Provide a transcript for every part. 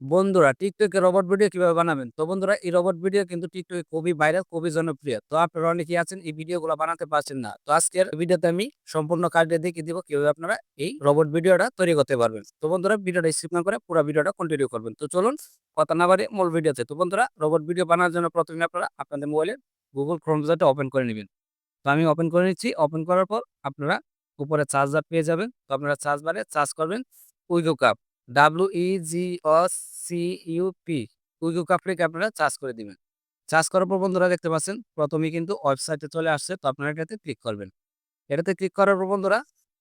বন্ধুরা টিকটকে robot video কিভাবে বানাবেন? তো বন্ধুরা এই রবট ভিডিও কিন্তু টিকটকে খুবই ভাইরাল, খুবই জনপ্রিয়। তো আপনারা অনেকেই আছেন এই ভিডিওগুলো বানাতে পারছেন না। তো আজকের ভিডিওতে আমি সম্পূর্ণ কাজটা দেখিয়ে দিব কিভাবে আপনারা এই রবট ভিডিওটা তৈরি করতে পারবেন। তো বন্ধুরা ভিডিওটা স্কিপ না করে পুরো ভিডিওটা কন্টিনিউ করবেন। তো চলুন কথা না বাড়িয়ে মূল ভিডিওতে। তো বন্ধুরা রবট ভিডিও বানানোর জন্য প্রথমে আপনারা আপনাদের মোবাইলে Google Chrome ব্রাউজারটা ওপেন করে নিবেন। তো আমি ওপেন করে নিচ্ছি। ওপেন করার পর আপনারা উপরে সার্চ বার পেয়ে যাবেন। তো আপনারা সার্চ বারে সার্চ করবেন উইগোকাপ, WEGOCUP, উইগোকাপ লিখে আপনারা সার্চ করে দিবেন। সার্চ করার পর বন্ধুরা দেখতে পাচ্ছেন প্রথমেই কিন্তু ওয়েবসাইটে চলে আসছে। তো আপনারা এটাতে ক্লিক করবেন। এটাতে ক্লিক করার পর বন্ধুরা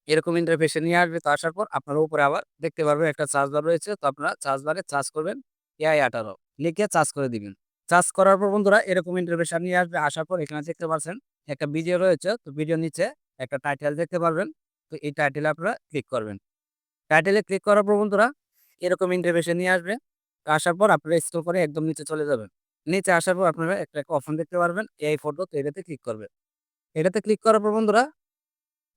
এরকম ইন্টারফেসে নিয়ে আসবে। তো আসার পর আপনারা উপরে আবার দেখতে পারবেন একটা সার্চ বার রয়েছে। তো আপনারা সার্চ বারে সার্চ করবেন AI18 লিখে সার্চ করে দিবেন। সার্চ করার পর বন্ধুরা এরকম ইন্টারফেস নিয়ে আসবে। আসার পর এখানে দেখতে পাচ্ছেন একটা ভিডিও রয়েছে। তো ভিডিওর নিচে একটা টাইটেল দেখতে পারবেন। তো এই টাইটেলে আপনারা ক্লিক করবেন। টাইটেলে ক্লিক করার পর বন্ধুরা এরকম ইন্টারফেসে নিয়ে আসবে। তো আসার পর আপনারা স্ক্রল করে একদম নিচে চলে যাবেন। নিচে আসার পর আপনারা একটা অপশন দেখতে পারবেন AI ফটো। তো এটাতে ক্লিক করবেন। এটাতে ক্লিক করার পর বন্ধুরা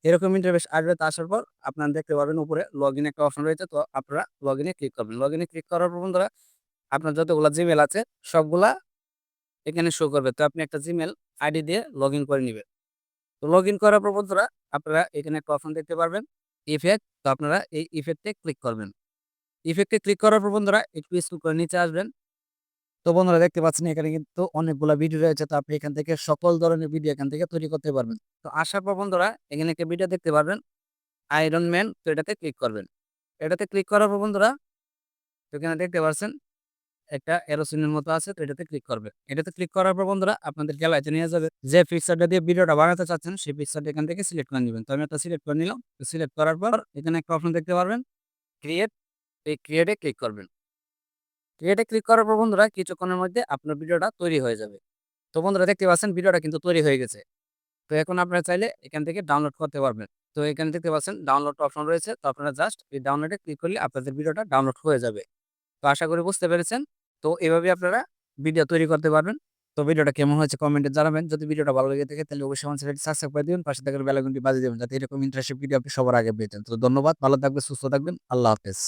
এরকম ইন্টারফেস আসবে। তো আসার পর আপনারা দেখতে পারবেন উপরে লগইন একটা অপশন রয়েছে। তো আপনারা লগইনে ক্লিক করবেন। লগইনে ক্লিক করার পর বন্ধুরা আপনার যতগুলা জিমেইল আছে সবগুলা এখানে শো করবে। তো আপনি একটা জিমেইল আইডি দিয়ে লগইন করে নিবেন। তো লগইন করার পর বন্ধুরা আপনারা এখানে একটা অপশন দেখতে পারবেন ইফেক্ট। তো আপনারা এই ইফেক্টে ক্লিক করবেন। ইফেক্টে ক্লিক করার পর বন্ধুরা একটু স্ক্রল করে নিচে আসবেন। তো বন্ধুরা দেখতে পাচ্ছেন এখানে কিন্তু অনেকগুলা ভিডিও রয়েছে। তো আপনি এখান থেকে সকল ধরনের ভিডিও এখান থেকে তৈরি করতে পারবেন। তো আসার পর বন্ধুরা এখানে একটা ভিডিও দেখতে পারবেন আয়রন ম্যান। তো এটাতে ক্লিক করবেন। এটাতে ক্লিক করার পর বন্ধুরা তো এখানে দেখতে পাচ্ছেন একটা এরো চিহ্নের মতো আছে। তো এটাতে ক্লিক করবেন। এটাতে ক্লিক করার পর বন্ধুরা আপনাদের গ্যালারিতে নিয়ে যাবে। যে পিকচারটা দিয়ে ভিডিওটা বানাতে চাচ্ছেন সেই পিকচারটা এখান থেকে সিলেক্ট করে নিবেন। তো আমি একটা সিলেক্ট করে নিলাম। তো সিলেক্ট করার পর এখানে একটা অপশন দেখতে পারবেন ক্রিয়েট। এই ক্রিয়েটে ক্লিক করবেন। ক্রিয়েটে ক্লিক করার পর বন্ধুরা কিছুক্ষণের মধ্যে আপনার ভিডিওটা তৈরি হয়ে যাবে। তো বন্ধুরা দেখতে পাচ্ছেন ভিডিওটা কিন্তু তৈরি হয়ে গেছে। তো এখন আপনারা চাইলে এখান থেকে ডাউনলোড করতে পারবেন। তো এখানে দেখতে পাচ্ছেন ডাউনলোড অপশন রয়েছে। তো আপনারা জাস্ট এই ডাউনলোডে ক্লিক করলে আপনাদের ভিডিওটা ডাউনলোড হয়ে যাবে। তো আশা করি বুঝতে পেরেছেন। তো এভাবে আপনারা ভিডিও তৈরি করতে পারবেন। তো ভিডিওটা কেমন হয়েছে কমেন্টে জানাবেন। যদি ভিডিওটা ভালো লেগে থাকে তাহলে অবশ্যই আমার চ্যানেলটি সাবস্ক্রাইব করে দিবেন। পাশে থাকা বেল আইকনটি বাজিয়ে দিবেন যাতে এরকম ইন্টারেস্টিং ভিডিও আপনি সবার আগে পেয়ে যান। তো ধন্যবাদ। ভালো থাকবেন, সুস্থ থাকবেন। আল্লাহ হাফেজ।